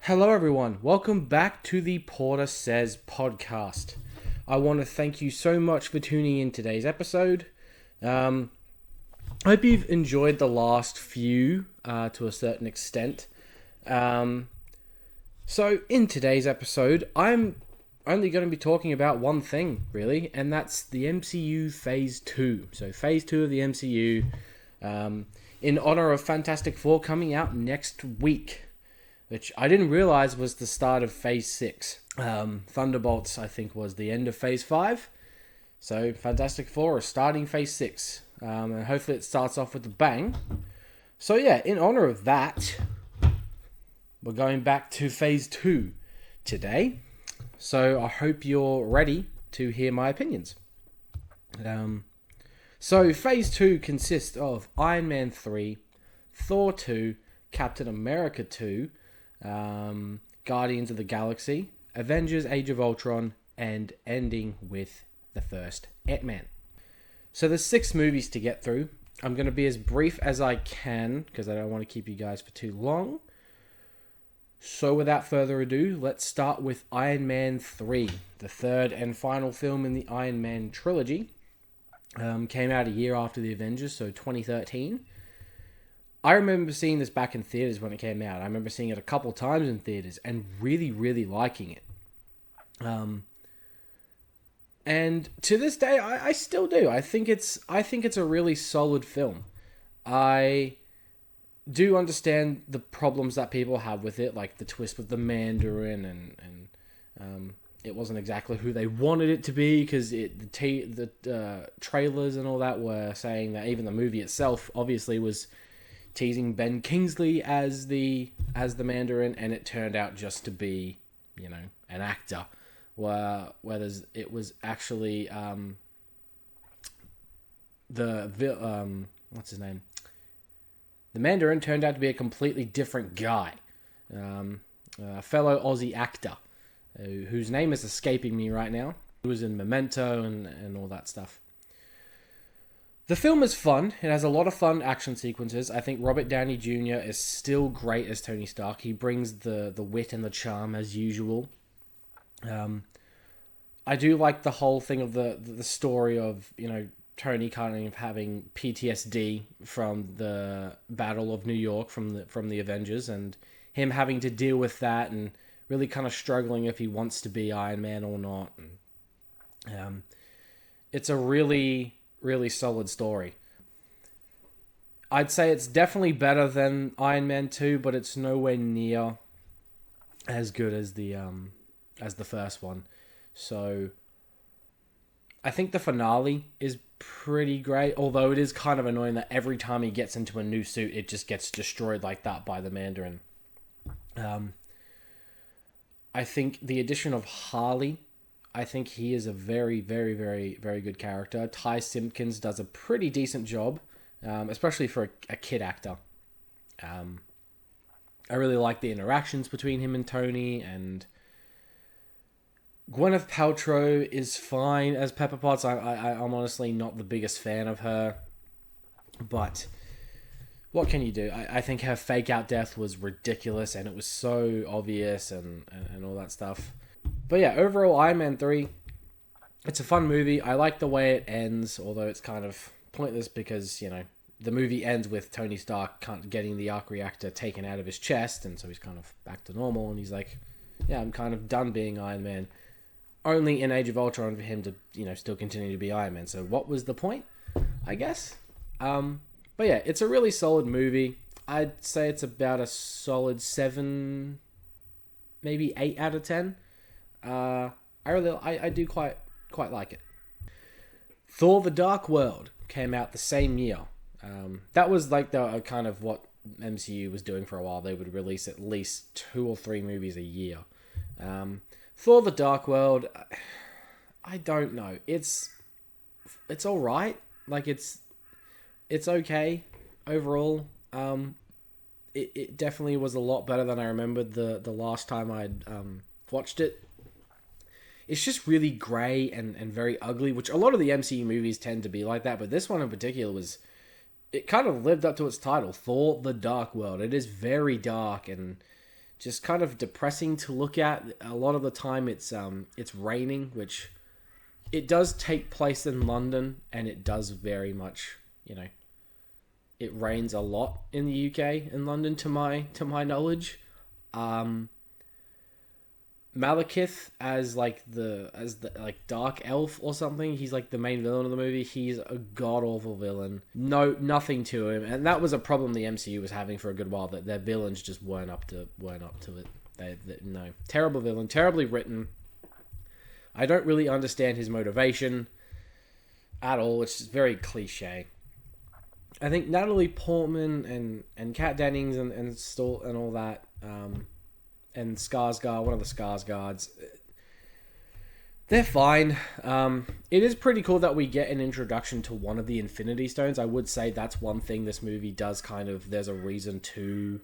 Hello, everyone. Welcome back to the Porter Says podcast. I want to thank you so much for tuning in today's episode. I hope you've enjoyed the last few to a certain extent. So, in today's episode, I'm only going to be talking about one thing, really, and that's the MCU Phase 2. So, Phase 2 of the MCU, in honor of Fantastic Four coming out next week, which I didn't realize was the start of Phase 6. Thunderbolts, I think, was the end of Phase 5. So, Fantastic Four is starting Phase 6. And hopefully it starts off with a bang. So, yeah, in honor of that, we're going back to Phase 2 today. So, I hope you're ready to hear my opinions. So, Phase 2 consists of Iron Man 3, Thor 2, Captain America 2, Guardians of the Galaxy, Avengers Age of Ultron, and ending with the first Antman. So there's 6 movies to get through. I'm going to be as brief as I can because I don't want to keep you guys for too long. So without further ado, let's start with Iron Man 3, the third and final film in the Iron Man trilogy. Came out a year after the Avengers, so 2013. I remember seeing this back in theaters when it came out. I remember seeing it a couple times in theaters and really, really liking it. And to this day, I still do. I think it's a really solid film. I do understand the problems that people have with it, like the twist with the Mandarin, and it wasn't exactly who they wanted it to be because the trailers and all that were saying that even the movie itself obviously was teasing Ben Kingsley as the Mandarin, and it turned out just to be, an actor. Whereas it was actually what's his name? The Mandarin turned out to be a completely different guy, a fellow Aussie actor whose name is escaping me right now. He was in Memento and all that stuff. The film is fun. It has a lot of fun action sequences. I think Robert Downey Jr. is still great as Tony Stark. He brings the wit and the charm as usual. I do like the whole thing of the story of, Tony kind of having PTSD from the Battle of New York from the Avengers, and him having to deal with that and really kind of struggling if he wants to be Iron Man or not. And, it's a really solid story. I'd say it's definitely better than Iron Man 2, but it's nowhere near as good as the first one. So I think the finale is pretty great, although it is kind of annoying that every time he gets into a new suit, it just gets destroyed like that by the Mandarin. I think the addition of Harley, I think he is a very, very, very, very good character. Ty Simpkins does a pretty decent job, especially for a kid actor. I really like the interactions between him and Tony, and Gwyneth Paltrow is fine as Pepper Potts. I'm honestly not the biggest fan of her, but what can you do? I think her fake out death was ridiculous, and it was so obvious and all that stuff. But yeah, overall, Iron Man 3, it's a fun movie. I like the way it ends, although it's kind of pointless because, the movie ends with Tony Stark getting the arc reactor taken out of his chest, and so he's kind of back to normal, and he's like, yeah, I'm kind of done being Iron Man. Only in Age of Ultron for him to, still continue to be Iron Man. So what was the point, I guess? But yeah, it's a really solid movie. I'd say it's about a solid 7, maybe 8 out of 10. I do quite like it. Thor: The Dark World came out the same year. That was like the kind of what MCU was doing for a while. They would release at least 2 or 3 movies a year. Thor: The Dark World, I don't know. It's all right. Like it's okay overall. It definitely was a lot better than I remembered the last time I'd watched it. It's just really grey and very ugly, which a lot of the MCU movies tend to be like that, but this one in particular it kind of lived up to its title, Thor: The Dark World. It is very dark and just kind of depressing to look at. A lot of the time it's raining, which it does take place in London, and it does very much, it rains a lot in the UK in London to my knowledge. Malekith as the dark elf or something. He's like the main villain of the movie. He's a god awful villain. No, nothing to him, and that was a problem the MCU was having for a good while. That their villains just weren't up to it. No, terrible villain, terribly written. I don't really understand his motivation at all. It's just very cliche. I think Natalie Portman and Kat Dennings and all that. And Skarsgård, one of the Skarsgårds, they're fine. It is pretty cool that we get an introduction to one of the Infinity Stones. I would say that's one thing this movie does there's a reason to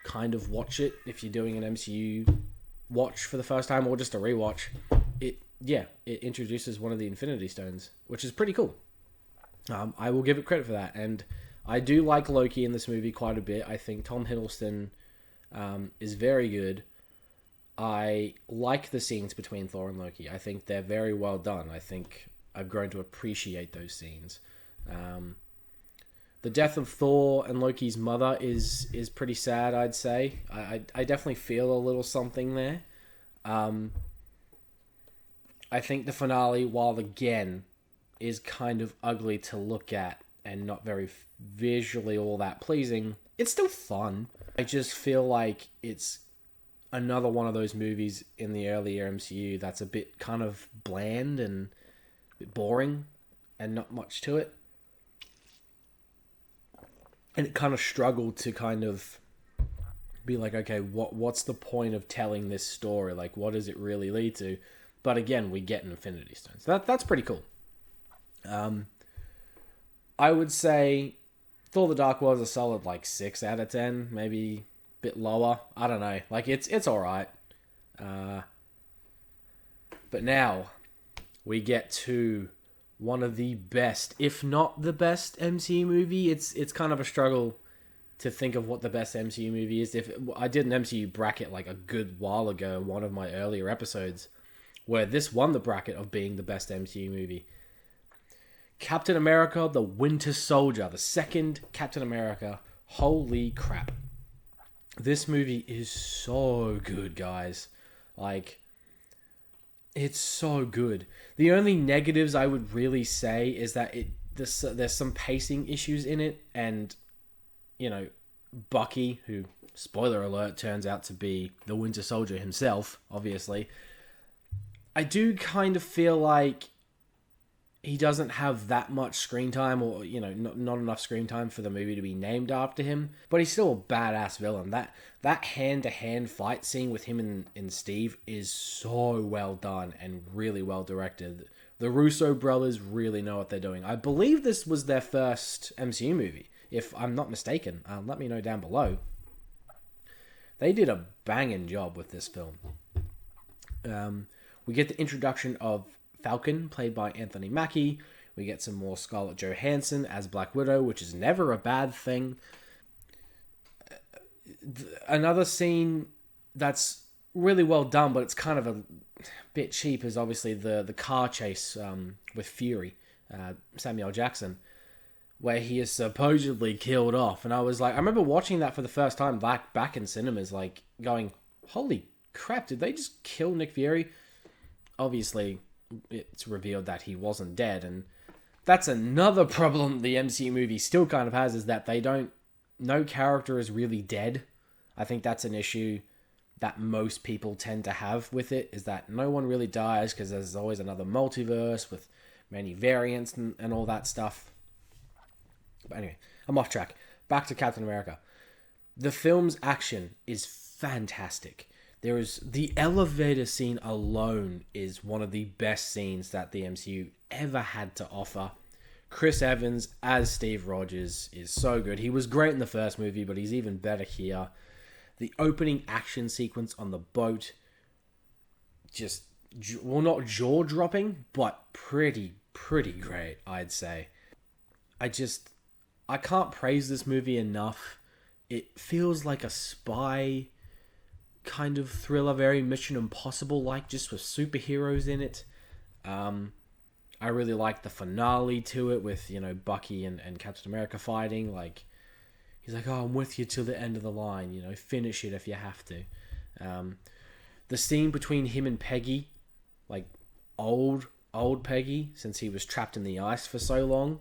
kind of watch it if you're doing an MCU watch for the first time or just a rewatch. It introduces one of the Infinity Stones, which is pretty cool. I will give it credit for that. And I do like Loki in this movie quite a bit. I think Tom Hiddleston is very good. I like the scenes between Thor and Loki. I think they're very well done. I think I've grown to appreciate those scenes. The death of Thor and Loki's mother is pretty sad, I'd say. I definitely feel a little something there. I think the finale, while again is kind of ugly to look at and not very visually all that pleasing, it's still fun. I just feel like it's another one of those movies in the earlier MCU that's a bit kind of bland and a bit boring and not much to it. And it kind of struggled to kind of be like, okay, what's the point of telling this story? Like, what does it really lead to? But again, we get an Infinity Stones. That's pretty cool. I would say Thor: The Dark World is a solid 6 out of 10, maybe a bit lower. I don't know. It's all right. But now we get to one of the best, if not the best MCU movie. It's kind of a struggle to think of what the best MCU movie is. If I did an MCU bracket a good while ago, one of my earlier episodes, where this won the bracket of being the best MCU movie. Captain America, the Winter Soldier, the second Captain America. Holy crap. This movie is so good, guys. It's so good. The only negatives I would really say is that there's some pacing issues in it, and, Bucky, who, spoiler alert, turns out to be the Winter Soldier himself, obviously. I do kind of feel like he doesn't have that much screen time, or, not enough screen time for the movie to be named after him, but he's still a badass villain. That hand-to-hand fight scene with him and Steve is so well done and really well directed. The Russo brothers really know what they're doing. I believe this was their first MCU movie, if I'm not mistaken. Let me know down below. They did a banging job with this film. We get the introduction of Falcon, played by Anthony Mackie. We get some more Scarlett Johansson as Black Widow, which is never a bad thing. Another scene that's really well done, but it's kind of a bit cheap, is obviously the car chase with Fury, Samuel Jackson, where he is supposedly killed off. And I remember watching that for the first time back in cinemas, going, holy crap, did they just kill Nick Fury? Obviously, it's revealed that he wasn't dead, and that's another problem the MCU movie still kind of has, is that no character is really dead. I think that's an issue that most people tend to have with it, is that no one really dies, because there's always another multiverse with many variants and all that stuff. But anyway, I'm off track. Back to Captain America. The film's action is fantastic. There is the elevator scene alone is one of the best scenes that the MCU ever had to offer. Chris Evans as Steve Rogers is so good. He was great in the first movie, but he's even better here. The opening action sequence on the boat, not jaw-dropping, but pretty great, I'd say. I can't praise this movie enough. It feels like a spy kind of thriller, very Mission Impossible like, just with superheroes in it. I really like the finale to it with, Bucky and Captain America fighting. Like, he's like, oh, I'm with you till the end of the line, finish it if you have to. The scene between him and Peggy, like old Peggy, since he was trapped in the ice for so long,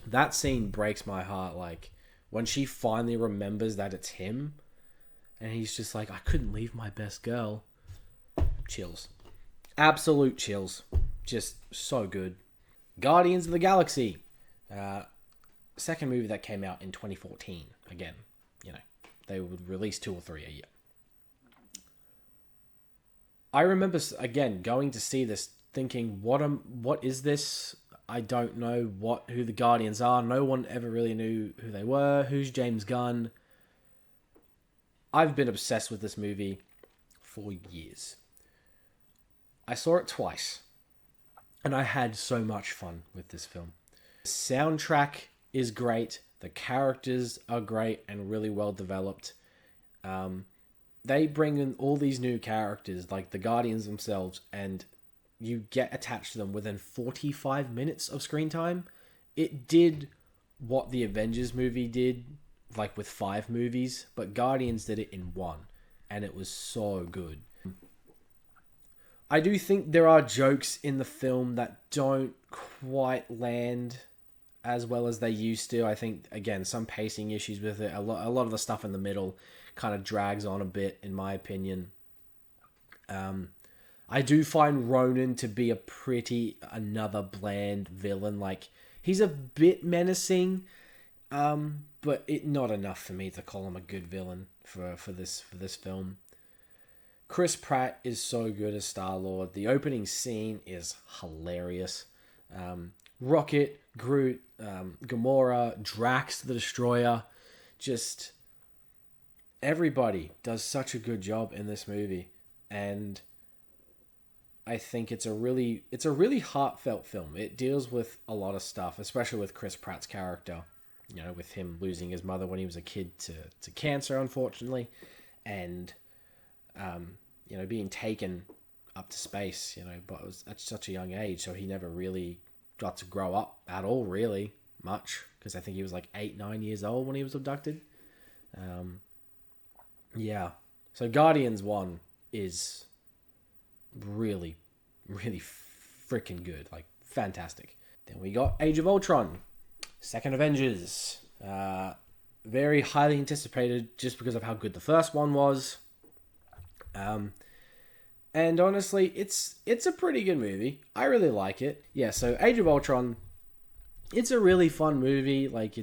that scene breaks my heart. Like, when she finally remembers that it's him, and he's just like, I couldn't leave my best girl. Chills. Absolute chills. Just so good. Guardians of the Galaxy. Second movie that came out in 2014. Again, they would release 2 or 3 a year. I remember, again, going to see this thinking, what is this? I don't know who the Guardians are. No one ever really knew who they were. Who's James Gunn? I've been obsessed with this movie for years. I saw it twice, and I had so much fun with this film. The soundtrack is great. The characters are great and really well developed. They bring in all these new characters, like the Guardians themselves, and you get attached to them within 45 minutes of screen time. It did what the Avengers movie did, like with 5 movies, but Guardians did it in 1, and it was so good. I do think there are jokes in the film that don't quite land as well as they used to. I think, again, some pacing issues with it. A lot of the stuff in the middle kind of drags on a bit, in my opinion. I do find Ronan to be another bland villain. Like, he's a bit menacing, but not enough for me to call him a good villain for this film. Chris Pratt is so good as Star-Lord. The opening scene is hilarious. Rocket, Groot, Gamora, Drax the Destroyer, just everybody does such a good job in this movie, and I think it's a really heartfelt film. It deals with a lot of stuff, especially with Chris Pratt's character, with him losing his mother when he was a kid to cancer, unfortunately, and being taken up to space, but it was at such a young age, so he never really got to grow up at all, really much, because I think he was like 8-9 years old when he was abducted. So Guardians 1 is really, really freaking good, like fantastic. Then we got Age of Ultron, second Avengers, very highly anticipated just because of how good the first one was. And honestly, it's a pretty good movie. I really like it. Yeah, so Age of Ultron, it's a really fun movie. Like,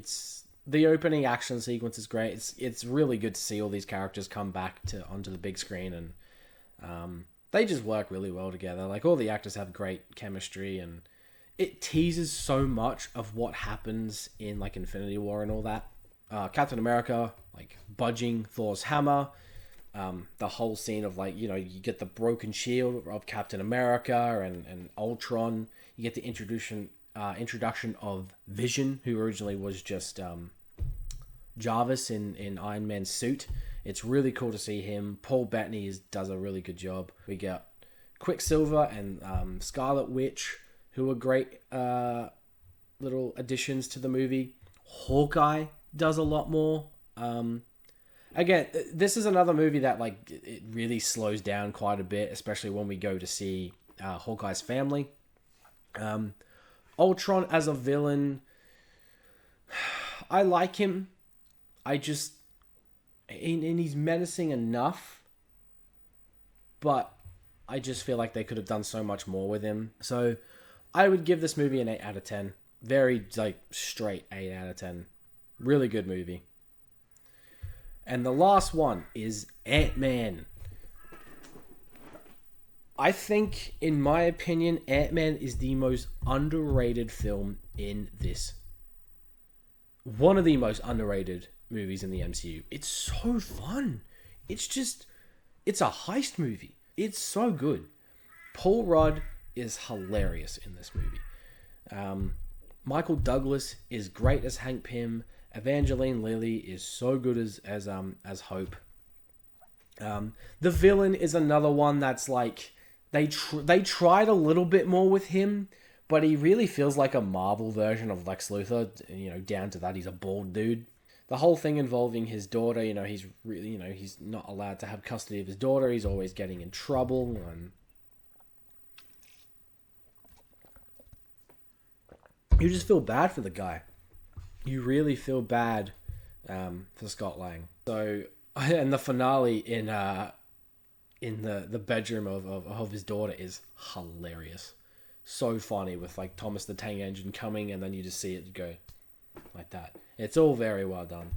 the opening action sequence is great. It's really good to see all these characters come back onto the big screen, and they just work really well together. Like, all the actors have great chemistry, and it teases so much of what happens in, like, Infinity War and all that. Captain America, like, budging Thor's hammer. The whole scene of, like, you get the broken shield of Captain America and Ultron. You get the introduction of Vision, who originally was just Jarvis in Iron Man's suit. It's really cool to see him. Paul Bettany does a really good job. We got Quicksilver and Scarlet Witch, who are great little additions to the movie. Hawkeye does a lot more. Again, this is another movie that, like, it really slows down quite a bit, especially when we go to see Hawkeye's family. Ultron as a villain, I like him. And he's menacing enough, but I just feel like they could have done so much more with him. So I would give this movie an 8 out of 10. Very, like, straight 8 out of 10. Really good movie. And the last one is Antman. I think, in my opinion, Antman is the most underrated film in this. One of the most underrated movies in the MCU. It's so fun. It's a heist movie. It's so good. Paul Rudd is hilarious in this movie. Michael Douglas is great as Hank Pym. Evangeline Lilly is so good as Hope. The villain is another one that's like they tried a little bit more with him, but he really feels like a Marvel version of Lex Luthor. Down to that, he's a bald dude. The whole thing involving his daughter, he's really, he's not allowed to have custody of his daughter. He's always getting in trouble, and you just feel bad for the guy. You really feel bad for Scott Lang. So, and the finale in the bedroom of his daughter is hilarious. So funny with like Thomas the Tank Engine coming, and then you just see it go like that. It's all very well done.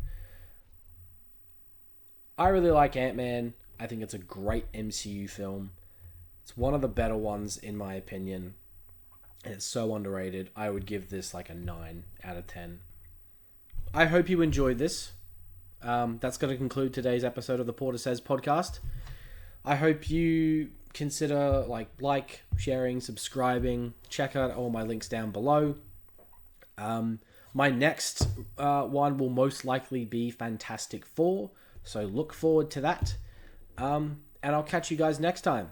I really like Antman. I think it's a great MCU film. It's one of the better ones in my opinion. And it's so underrated. I would give this like a 9 out of 10. I hope you enjoyed this. That's going to conclude today's episode of the Porter Says podcast. I hope you consider like, sharing, subscribing. Check out all my links down below. My next one will most likely be Fantastic Four, so look forward to that. And I'll catch you guys next time.